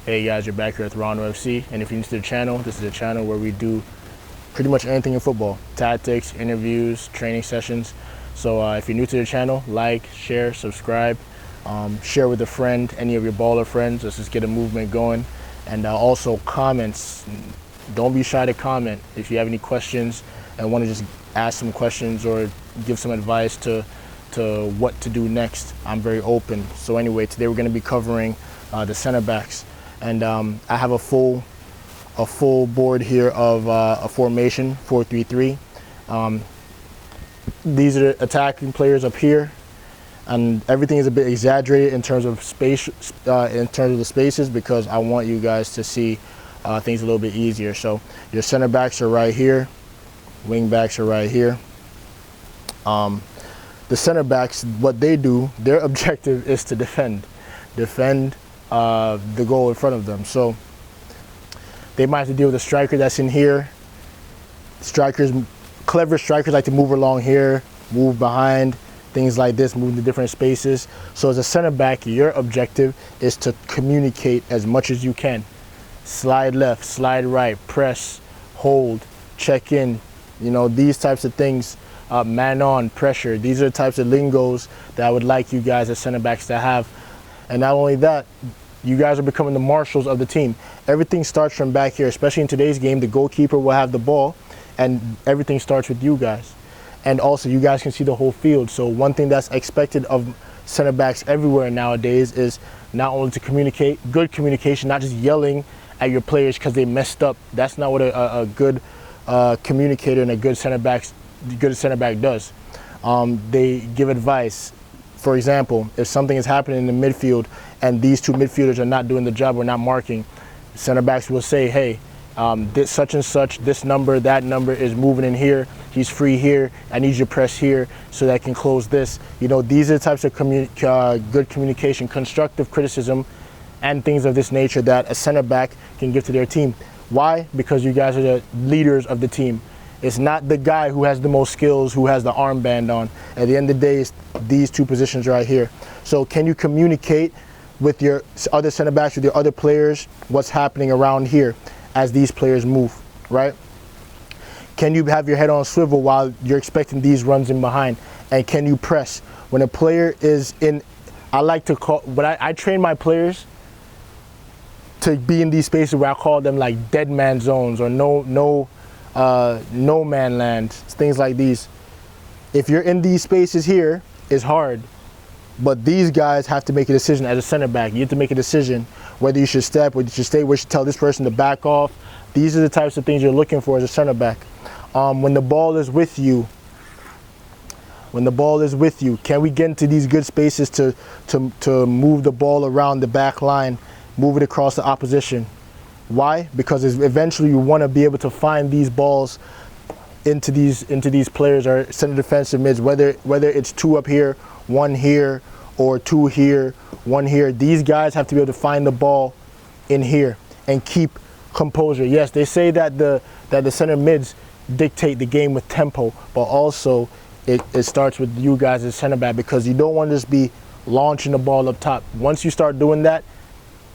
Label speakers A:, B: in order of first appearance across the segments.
A: Hey guys, you're back here at Toronto FC, and if you're new to the channel, this is a channel where we do pretty much anything in football. Tactics, interviews, training sessions. So if you're new to the channel, like, share, subscribe, share with a friend, any of your baller friends. Let's just get a movement going. And also comments. Don't be shy to comment. If you have any questions and want to just ask some questions or give some advice to what to do next, I'm very open. So anyway, today we're going to be covering the center backs. And I have a full board here of a formation, 4-3-3. These are the attacking players up here, and everything is a bit exaggerated in terms of space, in terms of the spaces, because I want you guys to see things a little bit easier. So your center backs are right here, wing backs are right here. The center backs, what they do, their objective is to defend the goal in front of them. So they might have to deal with a striker that's in here. Clever strikers like to move along here, move behind, things like this, move to different spaces. So as a center back, your objective is to communicate as much as you can. Slide left, slide right, press, hold, check in, you know, these types of things. Man on, pressure. These are the types of lingos that I would like you guys as center backs to have. And not only that, you guys are becoming the marshals of the team. Everything starts from back here, especially in today's game. The goalkeeper will have the ball, and everything starts with you guys. And also, you guys can see the whole field. So one thing that's expected of center backs everywhere nowadays is not only to communicate, good communication, not just yelling at your players because they messed up. That's not what a good communicator and a good center back does. They give advice. For example, if something is happening in the midfield and these two midfielders are not doing the job or not marking, center backs will say, hey, this such and such, this number, that number is moving in here, he's free here, I need you to press here so that I can close this. You know, these are the types of good communication, constructive criticism, and things of this nature that a center back can give to their team. Why? Because you guys are the leaders of the team. It's not the guy who has the most skills, who has the armband on. At the end of the day, it's these two positions right here. So can you communicate with your other center backs, with your other players, what's happening around here as these players move, right? Can you have your head on swivel while you're expecting these runs in behind? And can you press? When a player is in, I like to call, but I train my players to be in these spaces where I call them like dead man zones or no man land, things like these. If you're in these spaces here, it's hard, but these guys have to make a decision as a center back. You have to make a decision whether you should step, whether you should stay, whether you should tell this person to back off. These are the types of things you're looking for as a center back. When the ball is with you, can we get into these good spaces to move the ball around the back line, move it across the opposition? Why? Because eventually you want to be able to find these balls into these players or center defensive mids, whether it's two up here, one here, or two here, one here. These guys have to be able to find the ball in here and keep composure. Yes, they say that the center mids dictate the game with tempo, but also it starts with you guys as center back, because you don't want to just be launching the ball up top. Once you start doing that,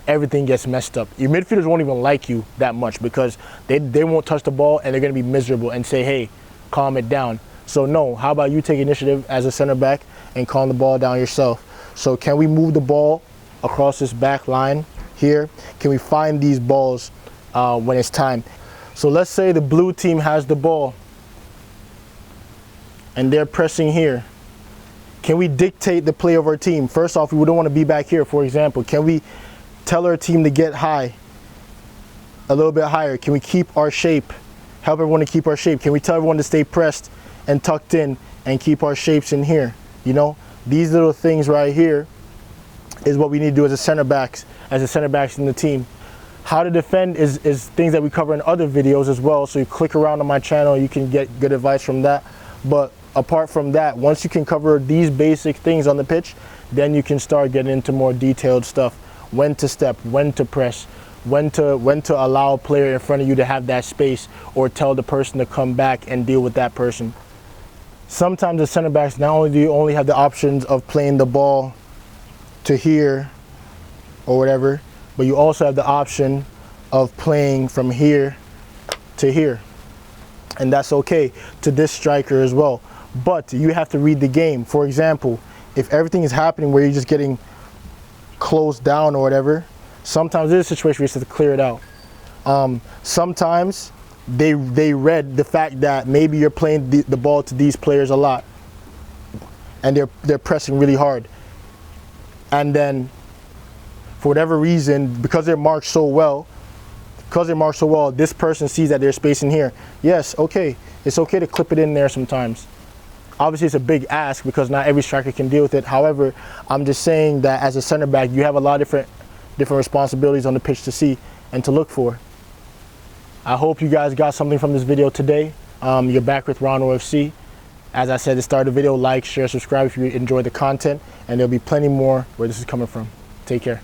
A: everything gets messed up. Your midfielders won't even like you that much because they won't touch the ball and they're going to be miserable and say, hey, calm it down. So no, how about you take initiative as a center back and calm the ball down yourself? So can we move the ball across this back line here? Can we find these balls when it's time? So let's say the blue team has the ball and they're pressing here. Can we dictate the play of our team? First off, we don't want to be back here, for example. Can we tell our team to get high, a little bit higher? Can we keep our shape? Help everyone to keep our shape. Can we tell everyone to stay pressed and tucked in and keep our shapes in here? You know, these little things right here is what we need to do as a center backs in the team. How to defend is things that we cover in other videos as well. So you click around on my channel, you can get good advice from that. But apart from that, once you can cover these basic things on the pitch, then you can start getting into more detailed stuff. When to step, when to press, when to allow a player in front of you to have that space, or tell the person to come back and deal with that person. Sometimes the center backs, not only do you only have the options of playing the ball to here or whatever, but you also have the option of playing from here to here, and that's okay to this striker as well. But you have to read the game. For example, if everything is happening where you're just getting closed down or whatever, sometimes there's a situation where you have to clear it out. Sometimes they read the fact that maybe you're playing the ball to these players a lot, and they're pressing really hard, and then for whatever reason, because they're marked so well, this person sees that there's space in here. Yes, okay, it's okay to clip it in there sometimes. Obviously, it's a big ask because not every striker can deal with it. However, I'm just saying that as a center back, you have a lot of different responsibilities on the pitch to see and to look for. I hope you guys got something from this video today. You're back with Ron OFC. As I said at the start of the video, like, share, subscribe if you enjoy the content, and there'll be plenty more where this is coming from. Take care.